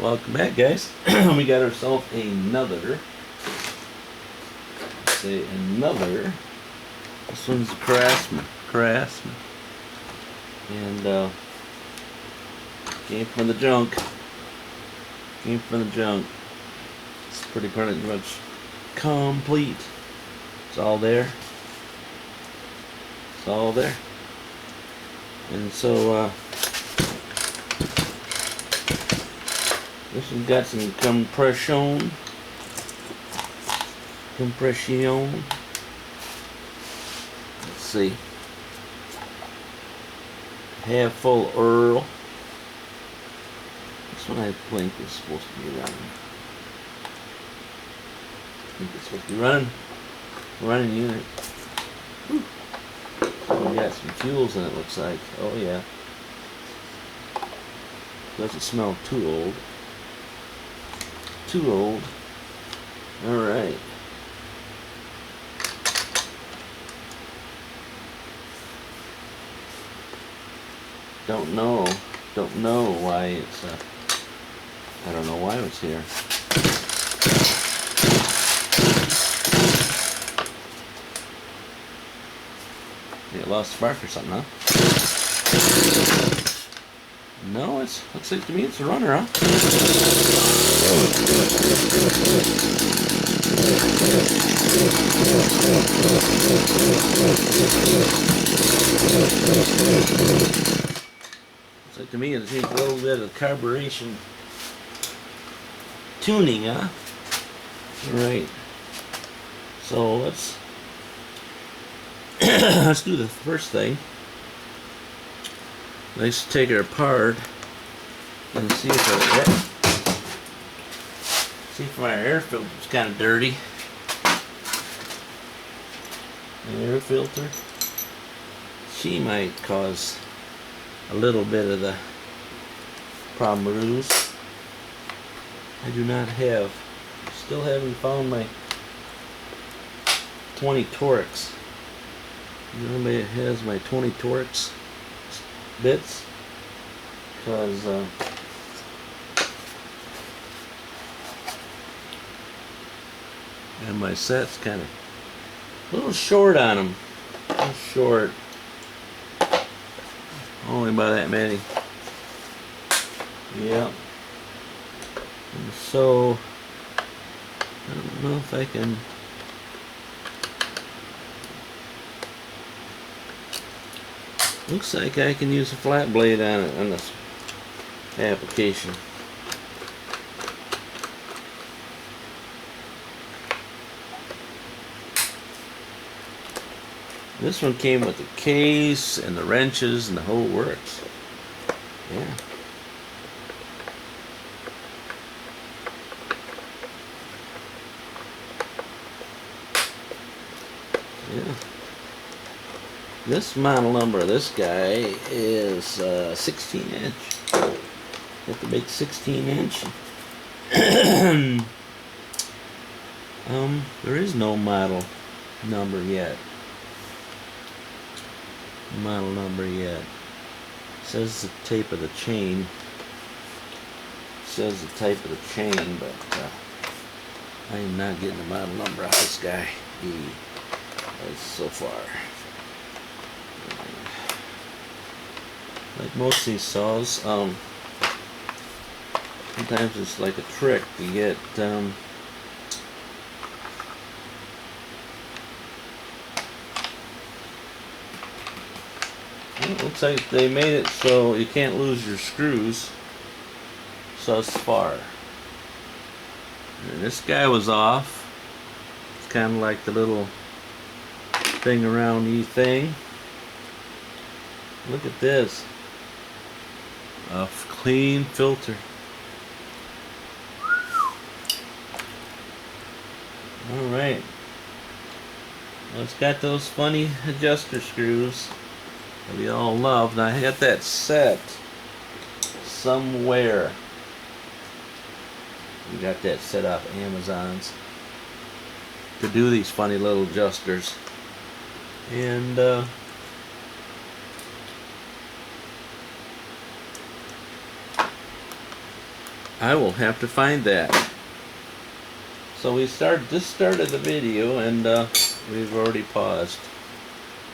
Welcome back, guys. We got ourselves another. This one's a CRAFTMAN. And came from the junk. It's pretty much complete. It's all there. And so this one's got some compression. Let's see. Half full Earl. This one I think is supposed to be running. Running unit. Whew. So we got some fuels in it, looks like. Oh yeah. Doesn't smell too old. Alright. Don't know why it's I don't know why it's here. You lost a spark or something, huh? No, looks like to me it's a runner, huh? Looks like to me it takes a little bit of carburation tuning, huh? Right. So let's do the first thing. Let's take her apart and see if my air filter is kind of dirty. The air filter, she might cause a little bit of the problem ruse. I do not have. Still haven't found my 20 Torx. Nobody has my 20 Torx bits, because and my set's kind of a little short on them. Only by that many. Yep. And so I don't know if I can. Looks like I can use a flat blade on it on this application. This one came with the case and the wrenches and the whole works. Yeah. This model number of this guy is 16 inch. Got the big 16 inch. There is no model number yet. It says the type of the chain. But I am not getting the model number off this guy. So far. Like most of these saws, sometimes it's like a trick to get it looks like they made it so you can't lose your screws thus far. And this guy was off. It's kind of like the little thing around the thing. Look at this. A clean filter. Alright. Well, it's got those funny adjuster screws that we all love. Now I got that set somewhere. We got that set off Amazon's to do these funny little adjusters. And I will have to find that. So this started the video, and we've already paused.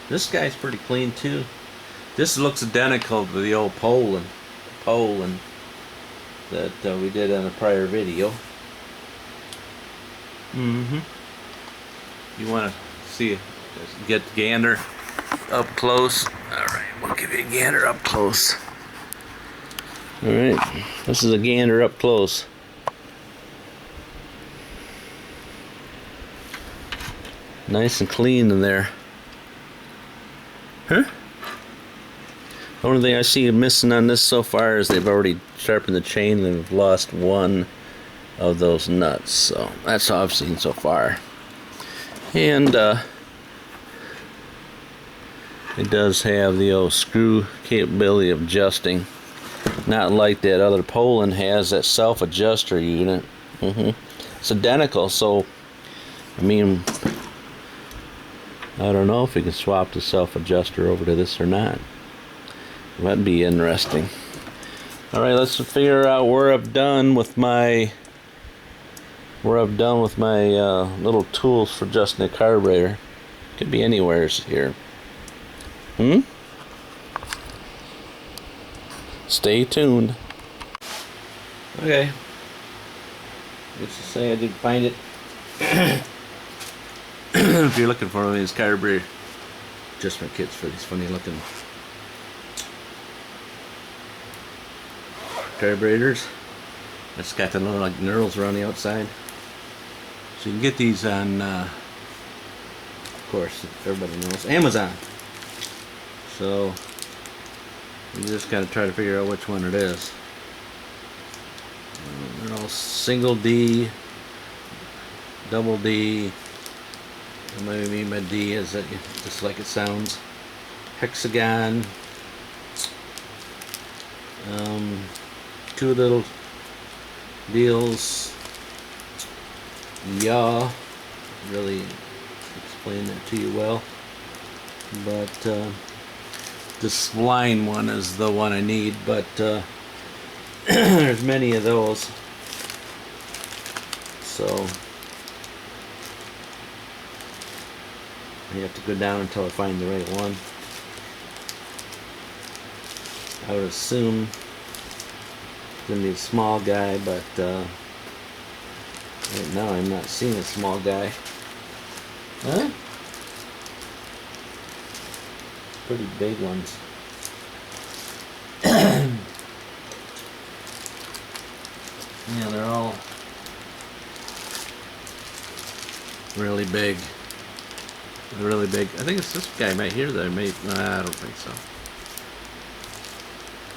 This guy's pretty clean too. This looks identical to the old Poland that we did in a prior video. You want to see, get gander up close. Alright, we'll give you a gander up close. Alright, this is a gander up close. Nice and clean in there. Huh? The only thing I see missing on this so far is they've already sharpened the chain and they've lost one of those nuts. So that's all I've seen so far. And it does have the old screw capability of adjusting. Not like that other Poland has, that self-adjuster unit. It's identical, so I mean, I don't know if we can swap the self-adjuster over to this or not. That'd be interesting. Alright, let's figure out where I've done with my little tools for adjusting the carburetor. Could be anywheres here. Stay tuned. Okay. Let's just say I did find it. If you're looking for one of these carburetor adjustment kits for these funny looking carburetors, it's got the little like knurls around the outside. So you can get these on, of course, everybody knows, Amazon. So you just got to try to figure out which one it is. They're all single D, double D. What I mean by D is that just like it sounds. Hexagon. Two little deals. Yeah, really explain that to you well. But this line one is the one I need. But there's many of those. So you have to go down until I find the right one. I would assume it's going to be a small guy, but right now I'm not seeing a small guy. Huh? Pretty big ones. Yeah, they're all really big. Really big. I think it's this guy right here that I made. Nah, I don't think so.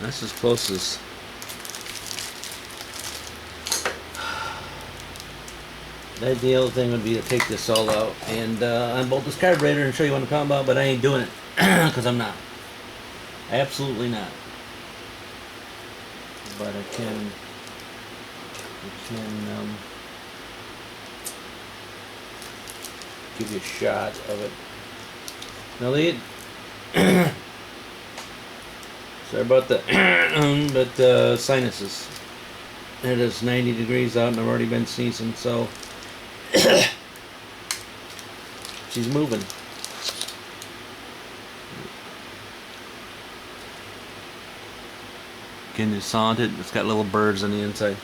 That's as close as. The ideal thing would be to take this all out and unbolt this carburetor and show you what I'm talking about, but I ain't doing it because I'm not. Absolutely not. But I can give you a shot of it. Now sorry about the but sinuses. It is 90 degrees out and I've already been sneezing, so she's moving. Can you saw it? It's got little birds on the inside.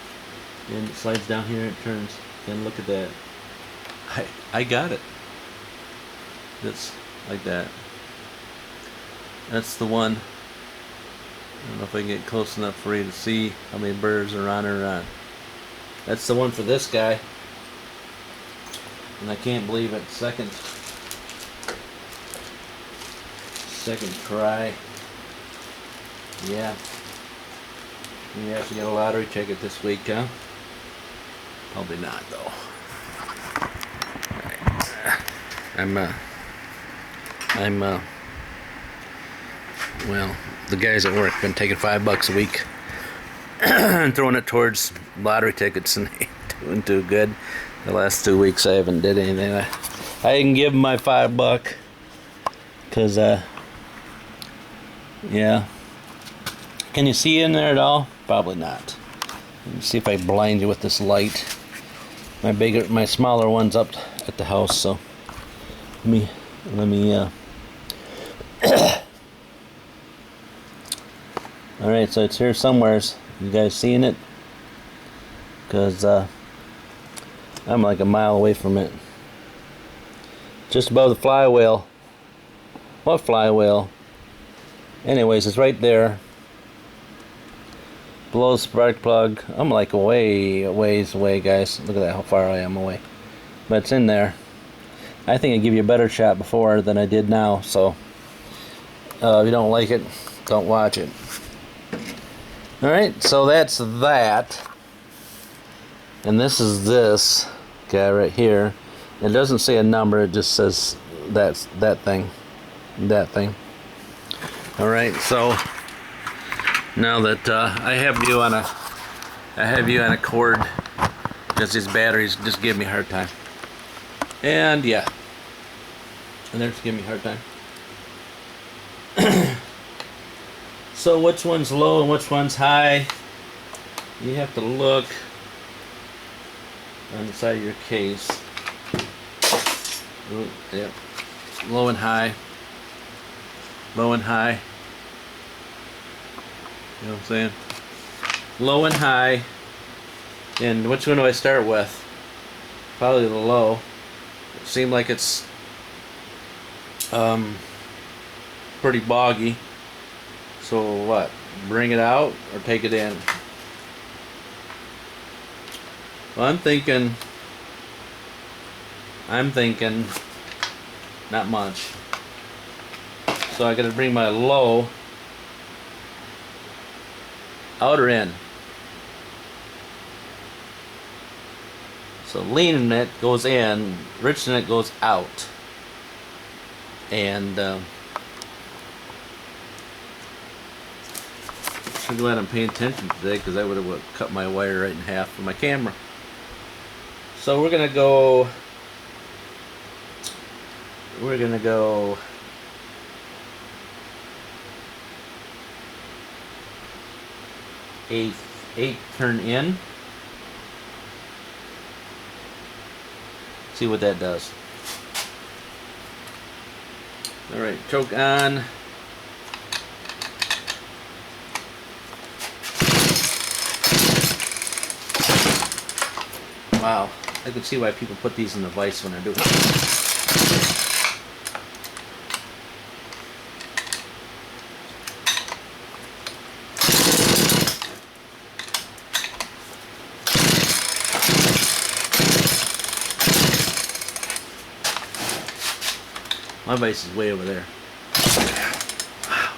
And it slides down here and it turns. And look at that. I got it. That's like that. That's the one. I don't know if I can get close enough for you to see how many birds are on her on. That's the one for this guy. And I can't believe it. Second try. Yeah. You actually got a lottery ticket this week, huh? Probably not, though. Well, the guys at work have been taking $5 a week and throwing it towards lottery tickets, and they ain't doing too good. The last 2 weeks I haven't did anything. I didn't give them my $5 because yeah. Can you see in there at all? Probably not. Let me see if I blind you with this light. My smaller one's up at the house, so let me all right, so it's here somewheres. You guys seeing it? Because I'm like a mile away from it. Just above the flywheel. What flywheel? Anyways, it's right there. Below the spark plug. I'm like a ways away, guys. Look at that, how far I am away. But it's in there. I think I give you a better shot before than I did now. So if you don't like it, don't watch it. Alright, so that's that. And this is this guy right here. It doesn't say a number, it just says that's that thing. That thing. Alright, so now that I have you on a cord, because these batteries just give me a hard time. And yeah. And they're just giving me a hard time. So which one's low and which one's high? You have to look on the side of your case. Ooh, yep. Low and high. Low and high. You know what I'm saying? Low and high. And which one do I start with? Probably the low. It seemed like it's pretty boggy. So what? Bring it out or take it in? Well, I'm thinking not much. So I gotta bring my low out or in. So lean in it goes in, rich in it goes out. And I'm glad I'm paying attention today, because I would have cut my wire right in half for my camera. So we're gonna go eight turn in. See what that does. Alright, choke on. Wow, I can see why people put these in the vise when they're doing it. My vise is way over there. Wow.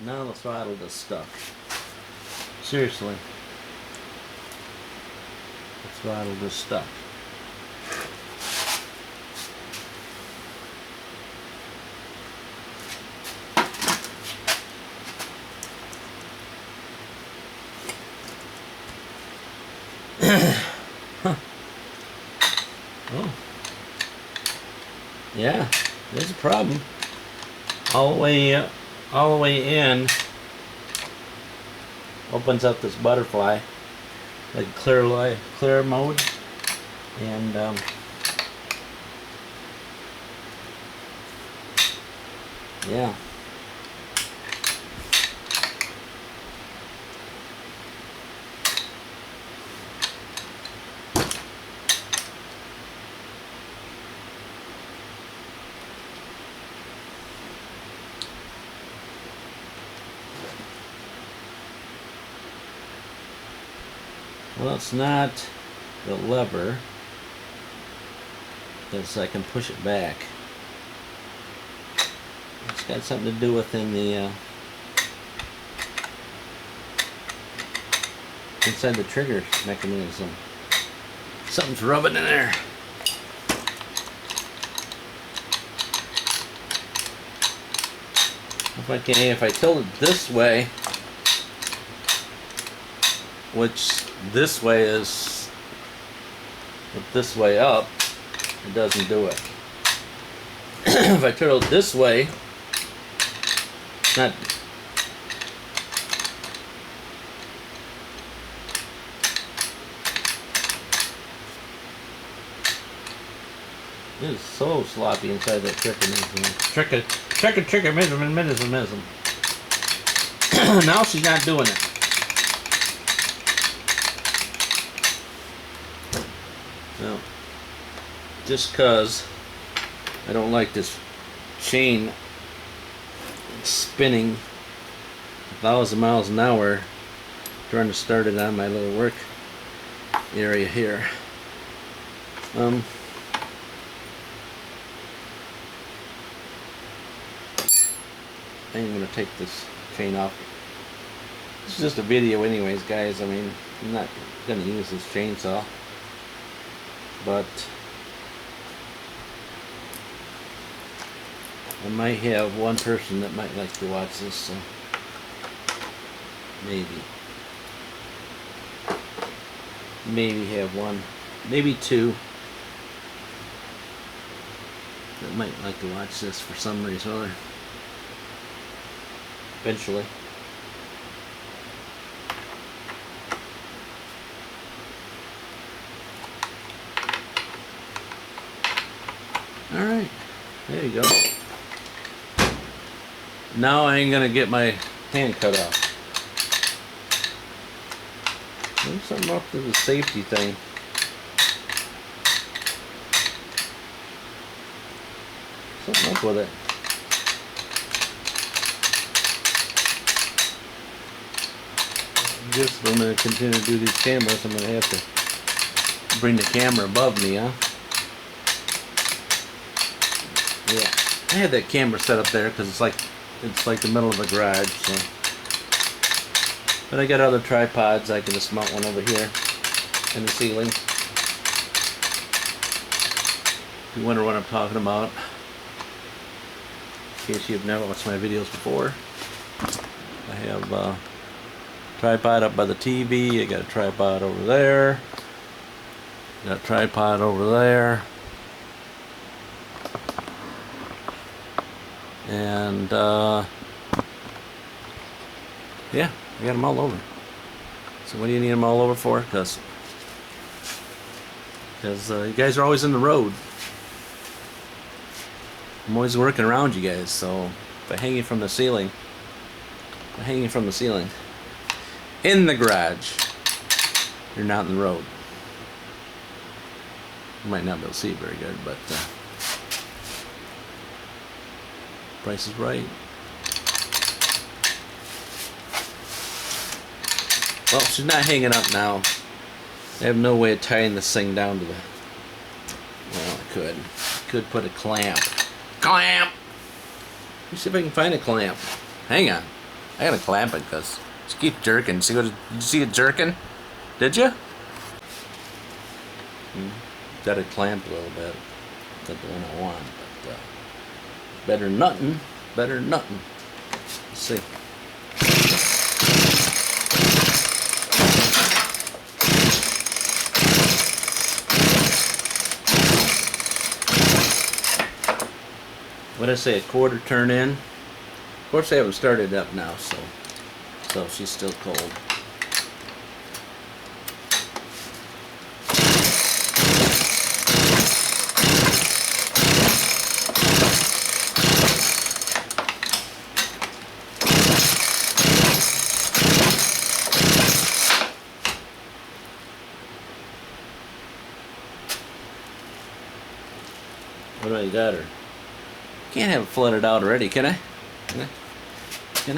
Now the throttle just stuck. Seriously. The throttle just stuck. Huh. Oh. Yeah, there's a problem. All the way in opens up this butterfly, like clear mode, and yeah. Well, it's not the lever, because I can push it back. It's got something to do with inside the trigger mechanism. Something's rubbing in there. If I tilt it this way, which this way is this way up, it doesn't do it. If I turn it this way, Not. It is so sloppy inside that trichomerism. Now she's not doing it. No. Just cause I don't like this chain spinning 1,000 miles an hour trying to start it on my little work area here. I'm gonna take this chain off. It's just a video anyways, guys. I mean, I'm not gonna use this chainsaw, but I might have one person that might like to watch this, so maybe have one, maybe two that might like to watch this for some reason or other. Eventually. Alright, there you go. Now I ain't gonna get my hand cut off. There's something up to the safety thing. Something up with it. I guess if I'm going to continue to do these cameras, I'm going to have to bring the camera above me, huh? Yeah, I had that camera set up there because it's like the middle of a garage. So, but I got other tripods. I can just mount one over here in the ceiling. If you wonder what I'm talking about, in case you've never watched my videos before, I have tripod up by the TV. I got a tripod over there. Got a tripod over there. And yeah, I got them all over. So what do you need them all over for? Because you guys are always in the road. I'm always working around you guys. So if I hang you from the ceiling, in the garage, you're not in the road. You might not be able to see it very good, but price is right. Well, she's not hanging up now. I have no way of tying this thing down to the... Well, I could. Could put a clamp. Clamp! Let me see if I can find a clamp. Hang on. I gotta clamp it because she keeps jerking. See what? Did you see it jerking? Did you? Got it clamped a little bit. Not the one I want, but better than nothing. Better than nothing. Let's see. What I say, a quarter turn in. Of course, I haven't started up now, so she's still cold. What do I got her? Can't have it flooded out already, can I? Can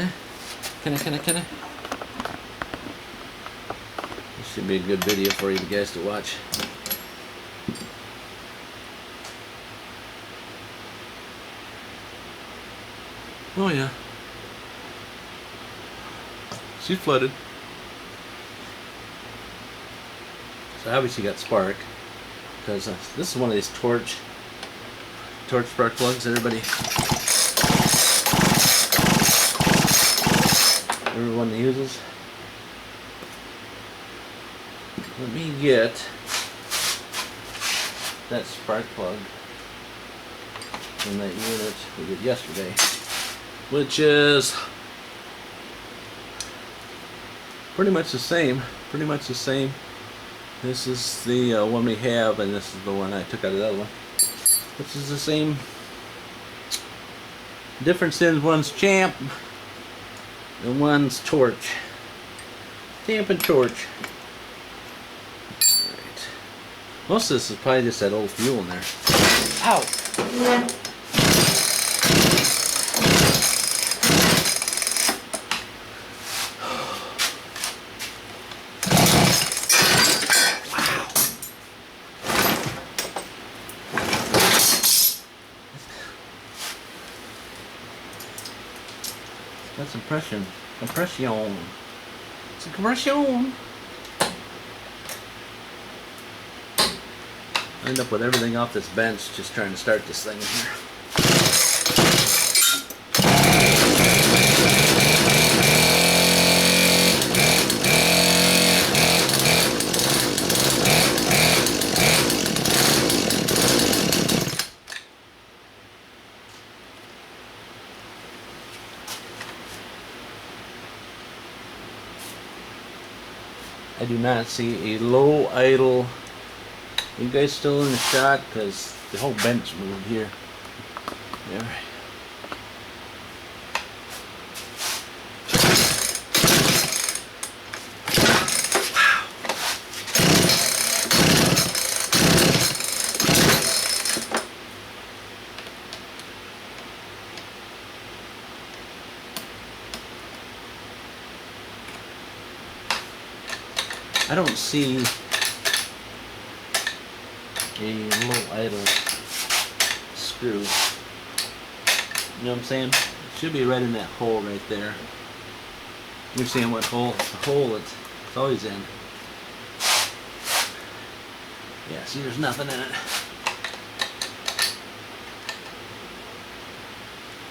I? This should be a good video for you guys to watch. Oh yeah. She's flooded. So obviously got spark. Because this is one of these torch spark plugs that everyone uses. Let me get that spark plug from that unit we did yesterday. which is pretty much the same. Pretty much the same. This is the one we have, and this is the one I took out of the other one. Which is the same. Difference is one's champ and one's torch. Champ and torch. Alright. Most of this is probably just that old fuel in there. Ow! That's compression. Compression. It's a compression. I end up with everything off this bench just trying to start this thing here. I do not see a low idle. You guys still in the shot? Because the whole bench moved here. Yeah. I don't see a low idle screw. You know what I'm saying? It should be right in that hole right there. You're seeing what hole? The hole it's always in. Yeah, see there's nothing in it.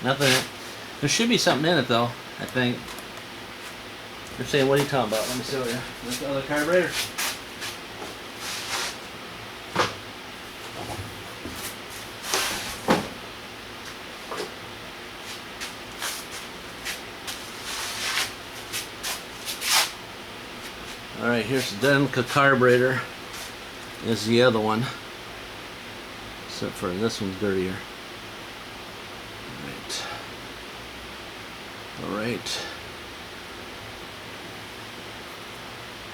Nothing in it. There should be something in it though, I think. You're saying, what are you talking about? Let me show you. This other carburetor. Alright, here's the identical carburetor. Is the other one. Except for this one's dirtier. Alright. Alright.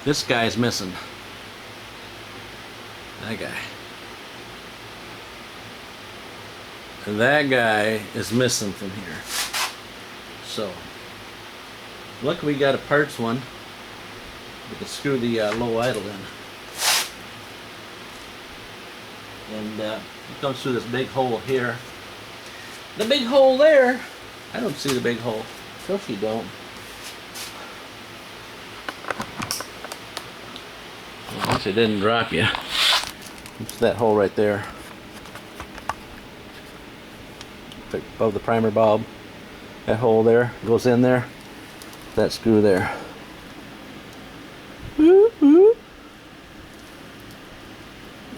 This guy's missing. That guy. And that guy is missing from here. So, look, we got a parts one. We can screw the low idle in. And it comes through this big hole here. The big hole there, I don't see the big hole. Of course you don't. It didn't drop you. It's that hole right there. Above the primer bulb. That hole there goes in there. That screw there.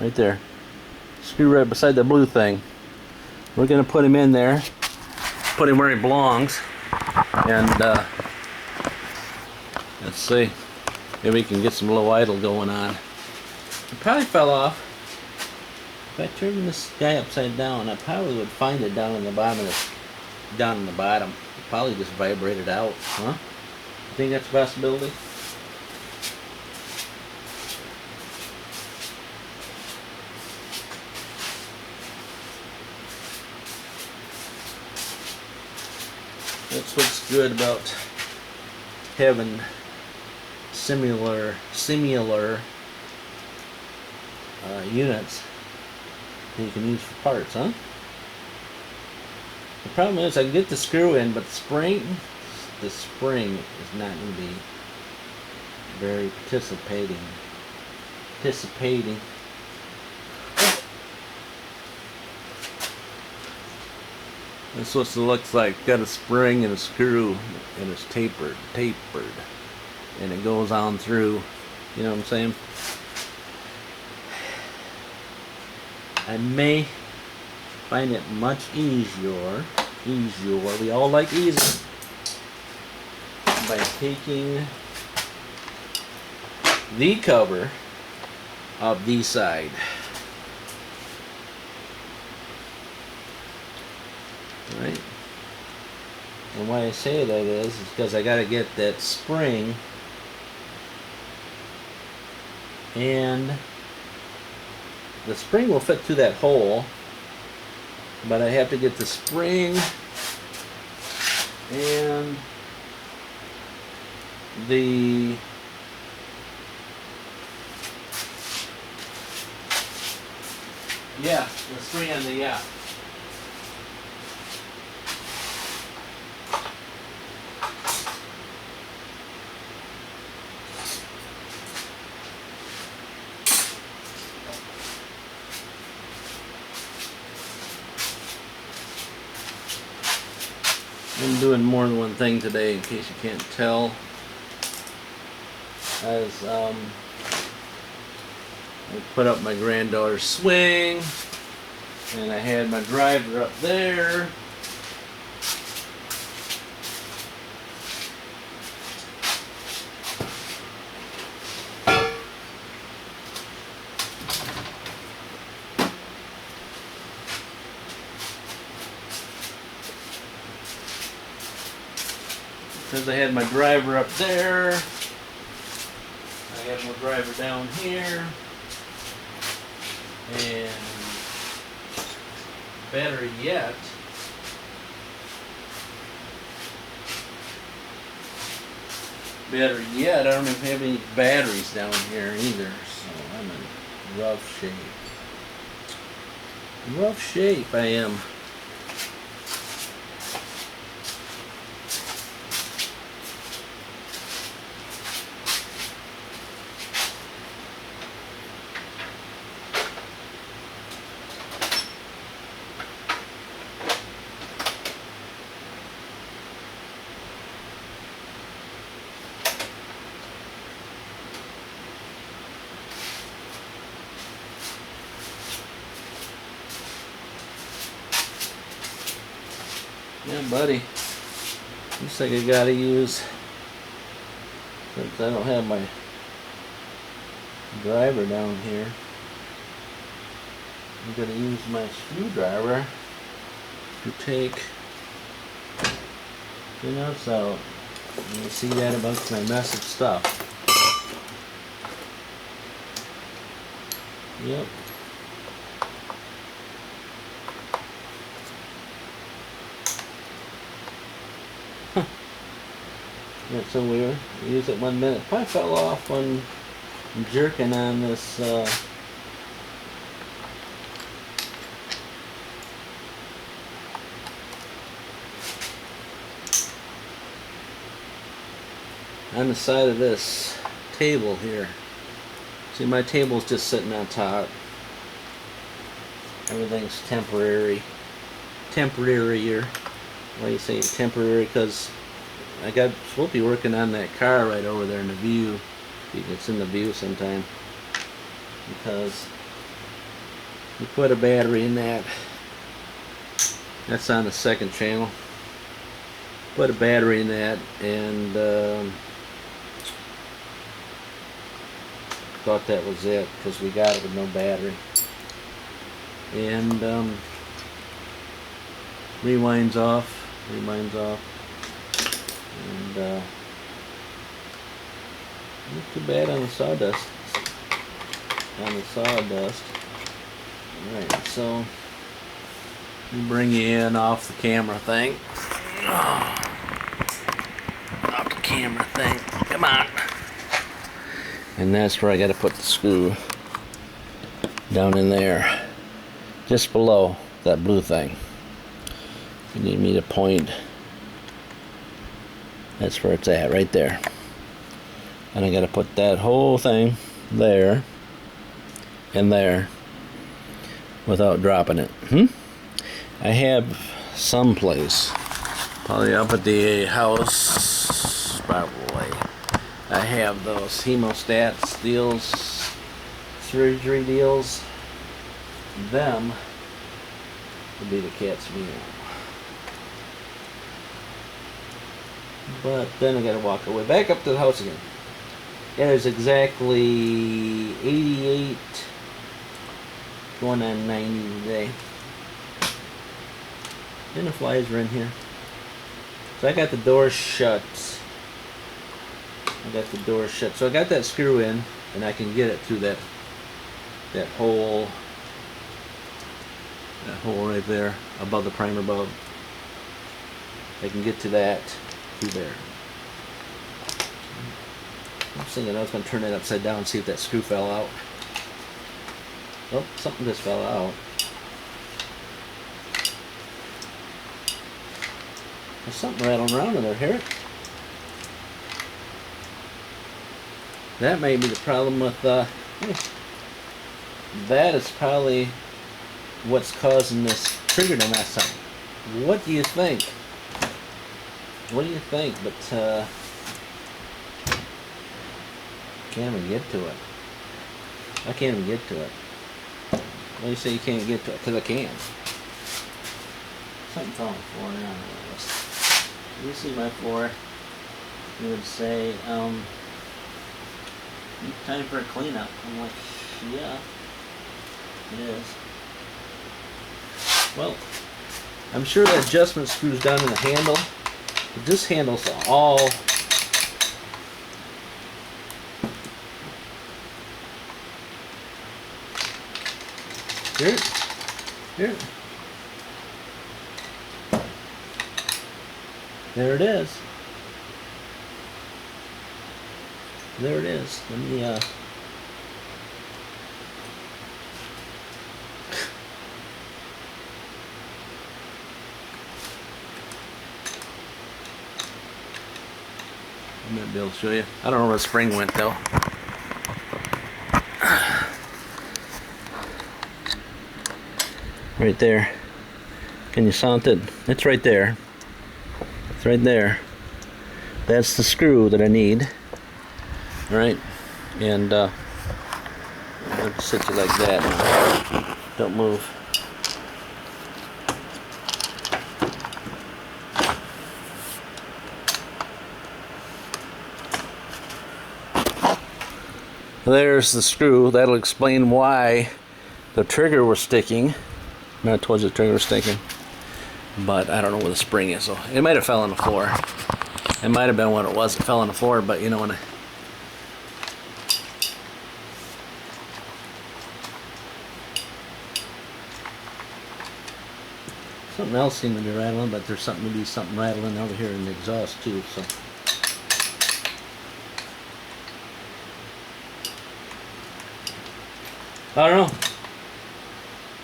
Right there. Screw right beside the blue thing. We're going to put him in there. Put him where he belongs. And let's see. Maybe we can get some low idle going on. It probably fell off. If I turned this guy upside down, I probably would find it down in the bottom of this, down in the bottom. It probably just vibrated out, huh? You think that's a possibility? That's what's good about having similar units that you can use for parts, huh? The problem is I can get the screw in, but the spring is not going to be very participating. That's what it looks like. Got a spring and a screw, and it's tapered, and it goes on through. You know what I'm saying? I may find it much easier easier. We all like easy. By taking the cover of the side. Right? And why I say that is because I got to get that spring and the spring will fit through that hole, but I have to get the spring and the spring and the I'm doing more than one thing today, in case you can't tell. As I put up my granddaughter's swing, and I had my driver up there. Because I had my driver up there, I have my driver down here, and better yet, I don't even have any batteries down here either, so I'm in rough shape. Rough shape I am. Yeah, buddy. Looks like I gotta use, since I don't have my driver down here, I'm gonna use my screwdriver to take the nuts out. You see that amongst my mess of stuff. Yep. That's so weird. I use it 1 minute. Probably fell off when I'm jerking on this on the side of this table here. See, my table's just sitting on top. Everything's temporary. Temporary-er. Why do you say temporary? Because I got supposed to be working on that car right over there in the view. It's in the view sometime. Because we put a battery in that. That's on the second channel. Put a battery in that and thought that was it because we got it with no battery. And rewinds off. And not too bad on the sawdust. Alright, so we bring you in off the camera thing. Off the camera thing. Come on. And that's where I got to put the screw. Down in there. Just below that blue thing. If you need me to point, that's where it's at, right there. And I got to put that whole thing there and there without dropping it. I have someplace, probably up at the house, probably. I have those hemostats deals, surgery deals. Them would be the cat's meal. But then I gotta walk away back up to the house again. It is exactly 88, going on 90 today. And the flies are in here. So I got the door shut. So I got that screw in, and I can get it through that hole right there above the primer bulb. I can get to that through there. I was thinking I was going to turn it upside down and see if that screw fell out. Oh, something just fell out. There's something rattling around in there, hear it? That may be the problem with, that is probably what's causing this trigger to mess up. What do you think? What do you think? But, can't even get to it. I can't even get to it. Why do you say you can't get to it? Because I can. Something's on the floor now. If you see my floor, you would say, time for a cleanup. I'm like, yeah, it is. Well, I'm sure that adjustment screws down in the handle. But this handle's all here. There it is. There it is. Let me I might be able to show you. I don't know where the spring went though. Right there. Can you sound it? It's right there. It's right there. That's the screw that I need. Alright. And I'll sit you like that. Don't move. There's the screw. That'll explain why the trigger was sticking. Not towards the trigger was sticking. But I don't know where the spring is. So it might have fell on the floor. It might have been what it was. It fell on the floor, but you know when something else seemed to be rattling, but there's something rattling over here in the exhaust too, so. I don't know.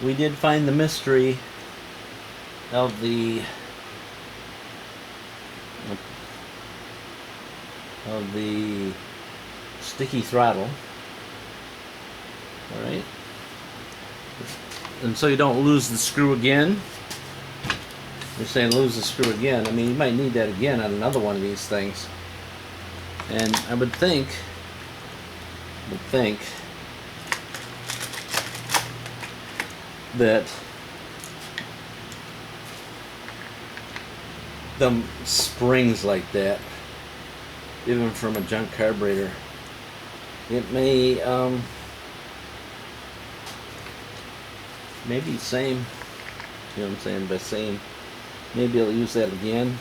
We did find the mystery of the sticky throttle. Alright. And so you don't lose the screw again. You're saying lose the screw again. I mean, you might need that again on another one of these things. And I would think that the springs like that, even from a junk carburetor, it may maybe same, you know what I'm saying, but same, maybe I'll use that again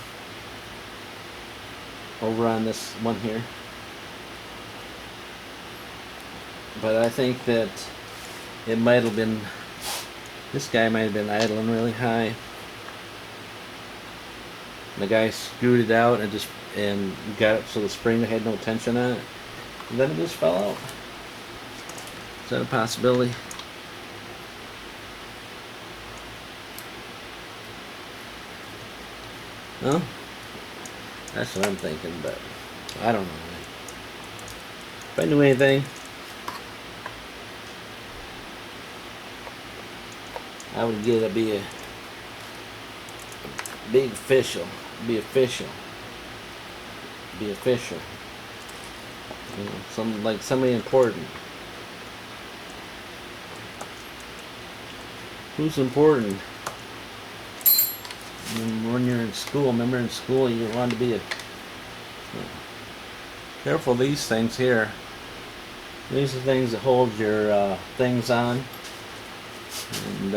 over on this one here. But I think that it might have been, this guy might have been idling really high. The guy screwed it out and got it so the spring had no tension on it. And then it just fell out. Is that a possibility? No? That's what I'm thinking, but I don't know. If I knew anything, I would get it, be a big official. Be official. Be official. You know, like somebody important. Who's important? When you're in school, remember in school you wanted to be Careful these things here. These are things that hold your things on, and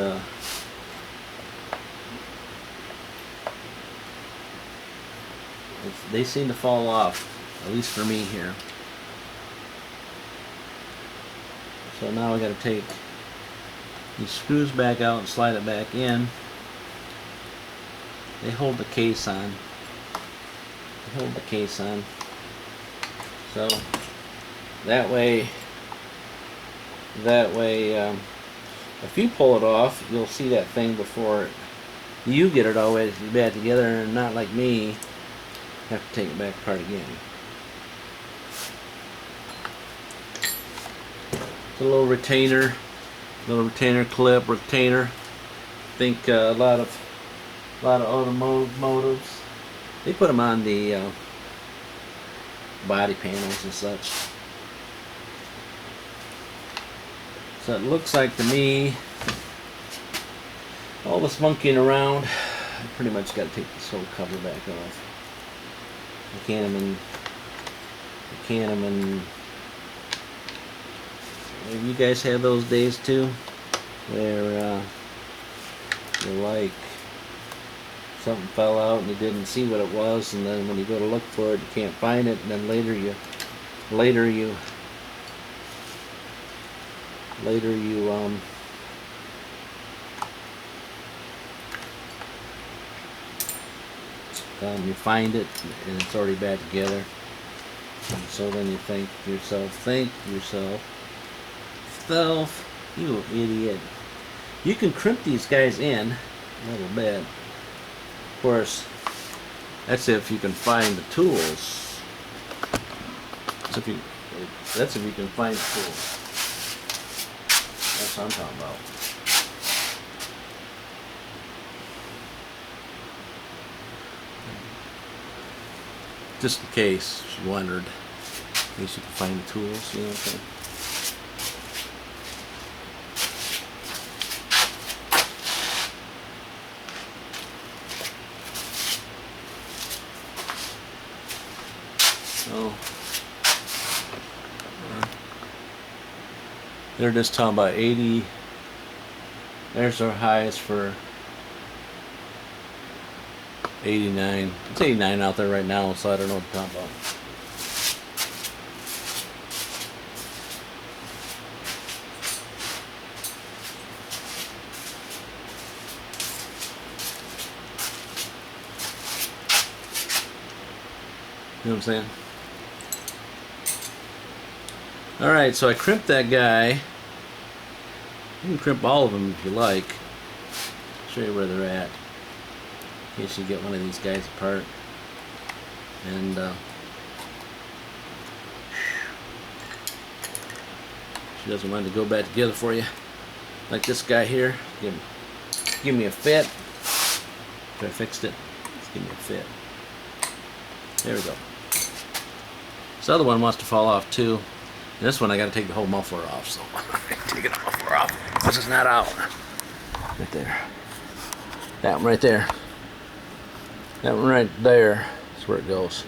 they seem to fall off, at least for me here. So now I got to take these screws back out and slide it back in. They hold the case on. They hold the case on. So that way, if you pull it off, you'll see that thing before you get it all back together, and not like me, have to take it back apart again. It's a little retainer clip, retainer. I think a lot of automotives, they put them on the body panels and such. So it looks like to me, all this monkeying around, I pretty much got to take this whole cover back off. I can't even. You guys have those days too, where you're like, something fell out and you didn't see what it was, and then when you go to look for it, you can't find it, and then later you find it and it's already back together. And so then you think to yourself, you idiot. You can crimp these guys in a little bit. Of course, that's if you can find the tools. That's if you can find the tools. That's what I'm talking about. Just in case you wondered, at least you can find the tools, you know what I'm saying? So, they're just talking about 80. There's our highest for 89. It's 89 out there right now, so I don't know what to talk about. You know what I'm saying? Alright, so I crimped that guy. You can crimp all of them if you like. I'll show you where they're at, in case you get one of these guys apart. And she doesn't want to go back together for you. Like this guy here. Give me a fit. If I fixed it, just give me a fit. There we go. This other one wants to fall off too. And this one I got to take the whole muffler off, so taking the muffler off because it's not out. Right there. That one right there. That one right there is where it goes.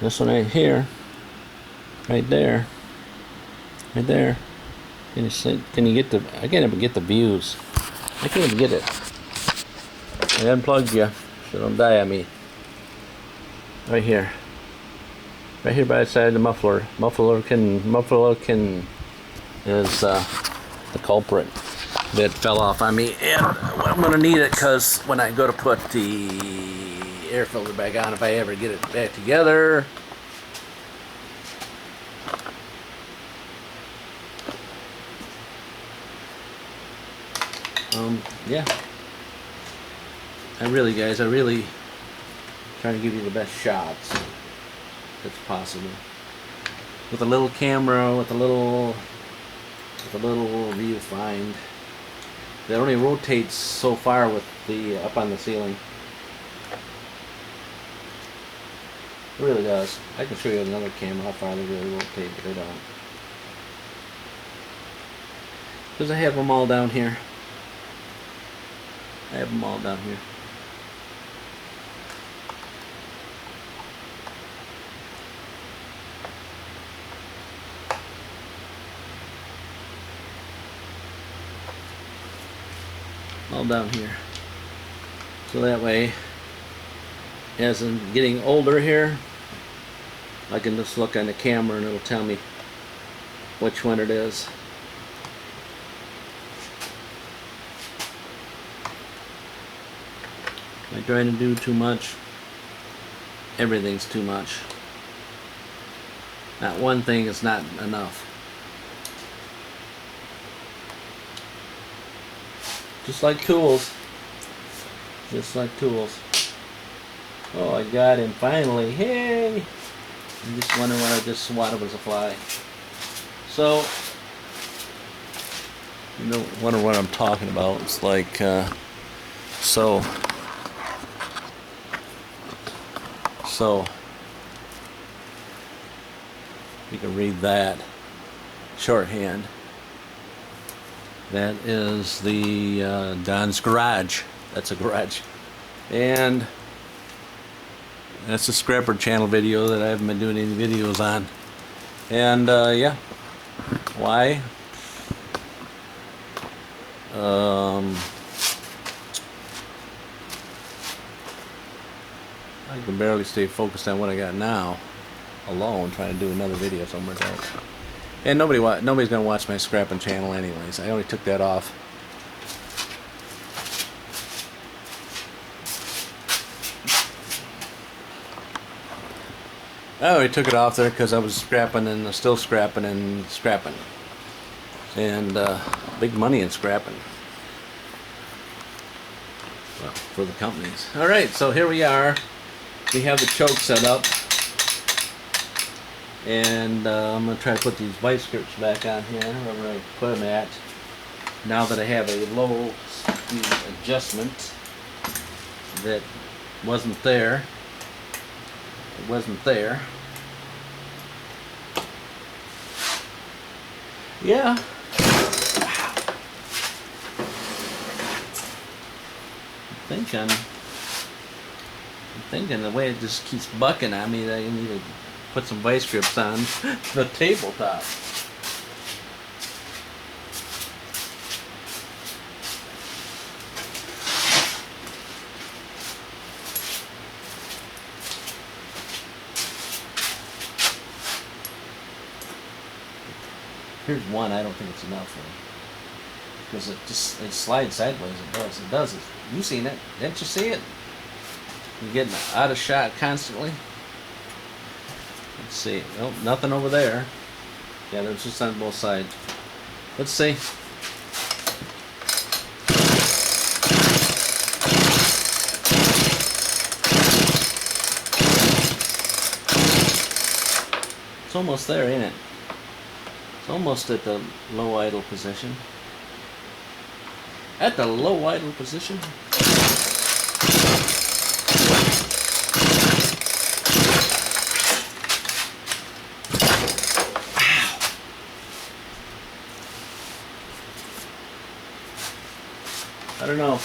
This one right here. Right there. Right there. Can you see? Can you get the? I can't even get the views. I can't even get it. I unplugged you, so don't die on me. Right here. Right here by the side of the muffler. Muffler can is the culprit that fell off on me, and I'm gonna need it because when I go to put the air filter back on, if I ever get it back together. Yeah. I really try to give you the best shots that's possible. With a little camera, with a little viewfind. That only rotates so far with the up on the ceiling. It really does. I can show you another camera how far they really rotate, but they don't. Because I have them all down here. I have them all down here. all down here. So that way, as I'm getting older here, I can just look on the camera and it'll tell me which one it is. I try to do too much. Everything's too much. Not one thing is not enough. Just like tools. Just like tools. Oh, I got him finally. Hey! I'm just wondering what I just swatted was a fly. So, you know, wonder what I'm talking about. It's like, so, you can read that shorthand. That is the Don's Garage. That's a garage. And that's a Scrapper channel video that I haven't been doing any videos on. And yeah. Why? I can barely stay focused on what I got now alone, trying to do another video somewhere else. And nobody's gonna watch my scrapping channel anyways. I only took that off. I already took it off there because I was scrapping and still scrapping and scrapping. And big money in scrapping. Well, for the companies. Alright, so here we are. We have the choke set up. And I'm going to try to put these vice grips back on here, wherever I put them at. Now that I have a low speed adjustment that wasn't there. It wasn't there. Yeah. I'm thinking the way it just keeps bucking on me that I need to put some vice grips on the tabletop. Here's one. I don't think it's enough for me because it slides sideways. It does. You seen it? Didn't you see it? You're getting out of shot constantly. Let's see. Nope, nothing over there. Yeah, there's just on both sides. Let's see. It's almost there, ain't it? It's almost at the low idle position. At the low idle position. I don't know.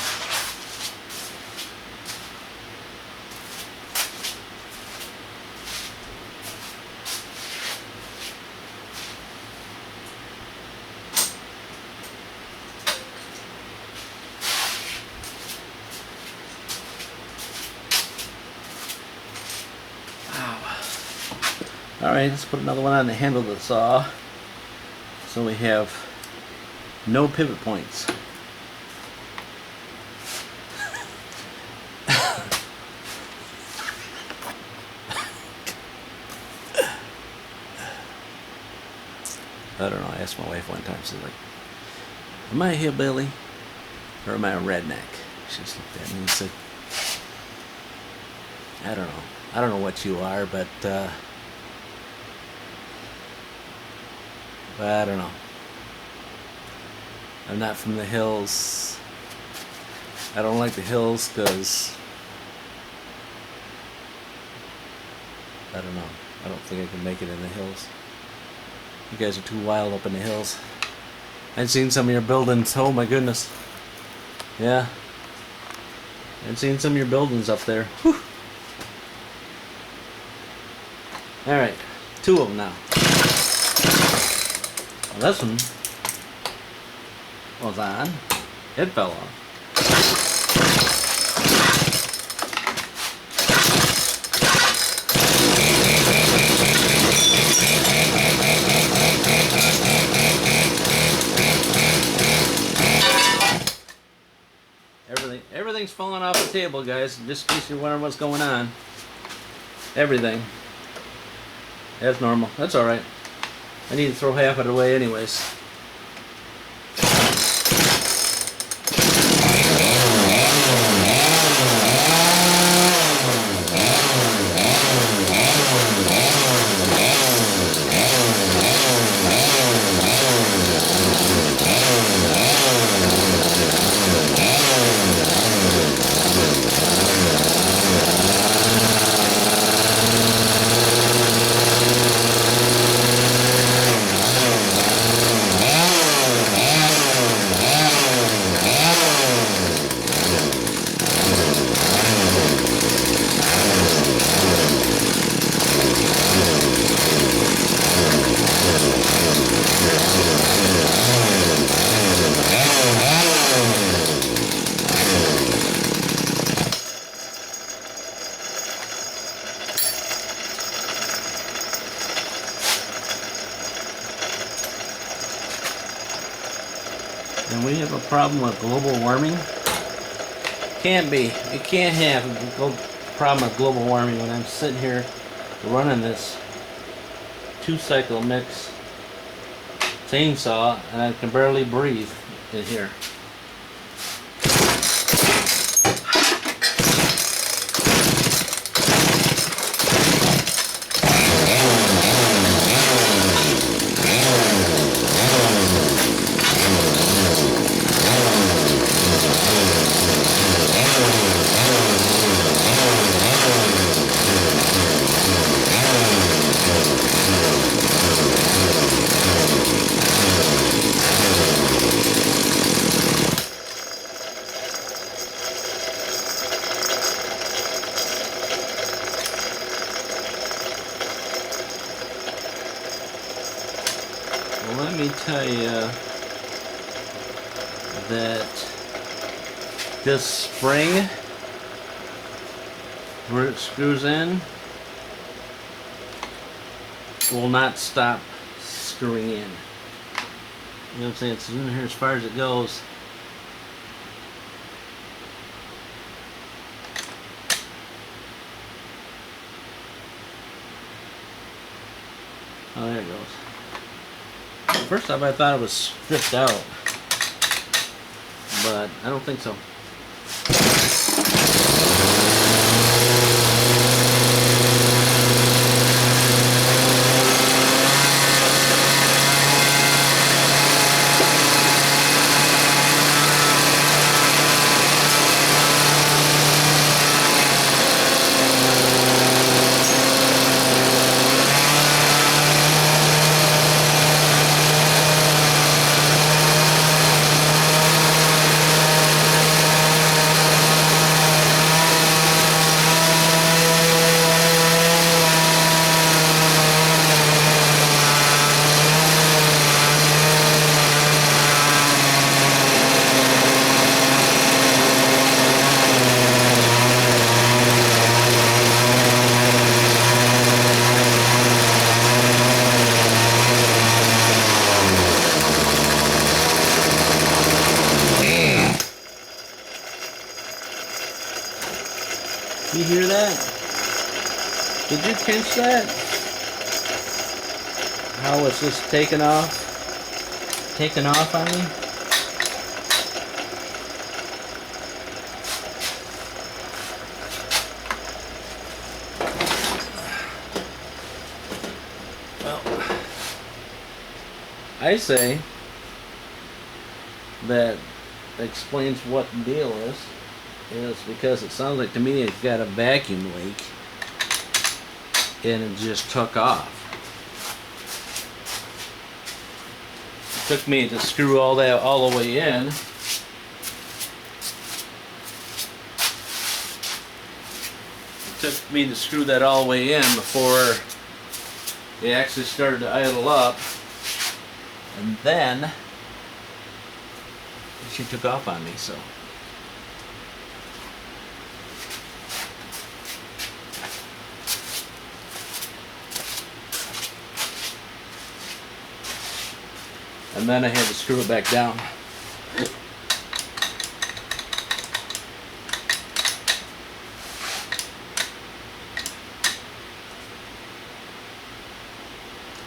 Alright, let's put another one on the handle of the saw. So we have no pivot points. I don't know, I asked my wife one time, she's like, am I a hillbilly or am I a redneck? She just looked at me and said, I don't know. I don't know what you are, but I don't know. I'm not from the hills. I don't like the hills because I don't know. I don't think I can make it in the hills. You guys are too wild up in the hills. I've seen some of your buildings. Oh my goodness. Yeah. I've seen some of your buildings up there. Whew. Alright. 2 of them now. Well, this one was on. It fell off. Everything's falling off the table, guys, just in case you're wondering what's going on. Everything. As normal. That's alright. I need to throw half of it away anyways. And we have a problem with global warming. Can't be. You can't have a problem with global warming when I'm sitting here running this 2-cycle mix chainsaw and I can barely breathe in here. Well, let me tell you that this spring, where it screws in, will not stop screwing in. You know what I'm saying? It's in here as far as it goes. Oh, there it goes. First off, I thought it was stripped out, but I don't think so. You hear that? Did you catch that? How it's just taking off on me? Well, I say that explains what the deal is because it sounds like to me it's got a vacuum leak and it just took off. It took me to screw all the way in. It took me to screw that all the way in before it actually started to idle up, and then she took off on me. So and then I had to screw it back down.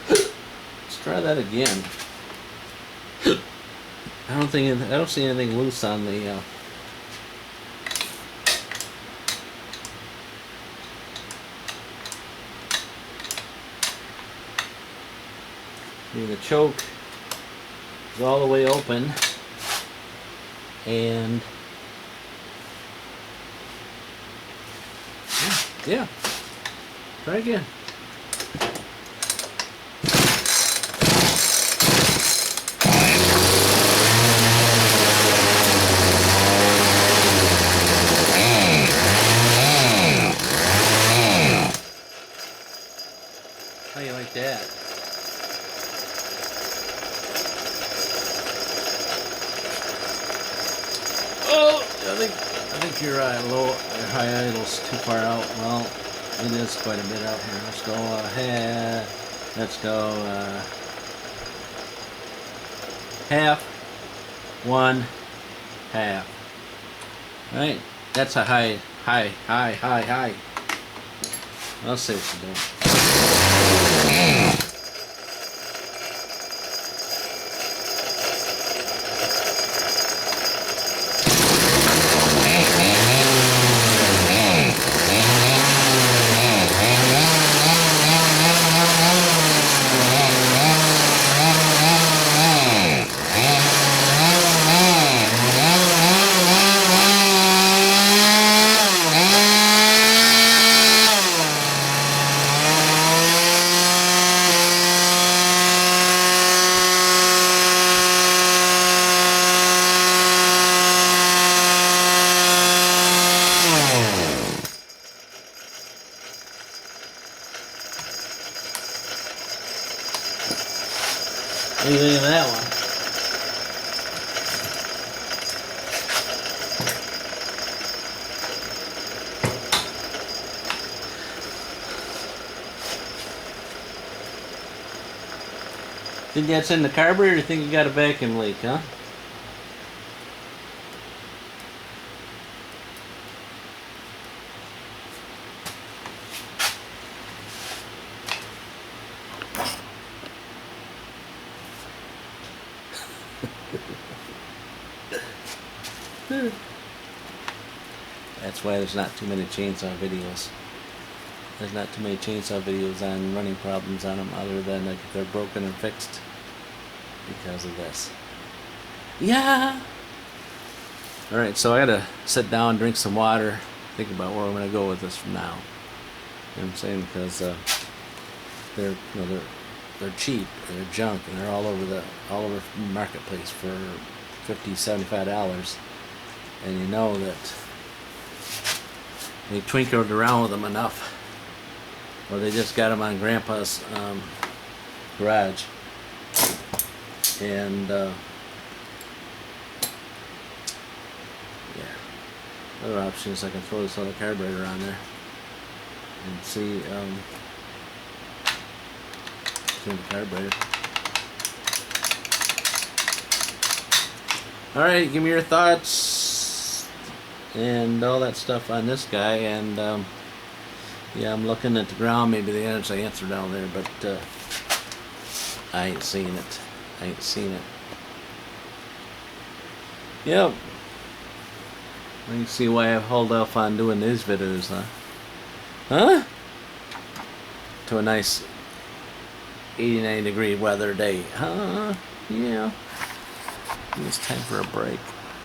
Let's try that again. I don't see anything loose on the the choke is all the way open, and yeah, try again. How you like that? Oh, I think your high idle's too far out. Well, it is quite a bit out here. Let's go ahead. Let's go half, 1, half. Right? That's a high. I'll see what you do. What do you think of that one? Think that's in the carburetor, or you think you got a vacuum leak, huh? That's why there's not too many chainsaw videos. There's not too many chainsaw videos on running problems on them, other than like if they're broken and fixed because of this. Yeah. All right, so I gotta sit down, drink some water, think about where I'm gonna go with this from now. You know what I'm saying? Because they're cheap, and they're junk, and they're all over the marketplace for $50, $75, and you know that they twinkled around with them enough, or they just got them on Grandpa's garage, and yeah. Other option is I can throw this other carburetor on there and see the carburetor. Alright, give me your thoughts and all that stuff on this guy, and yeah, I'm looking at the ground. Maybe there's an answer down there, but I ain't seen it. Yep. You can see why I've held off on doing these videos, huh? Huh? To a nice 89-degree weather day. Huh? Yeah. It's time for a break.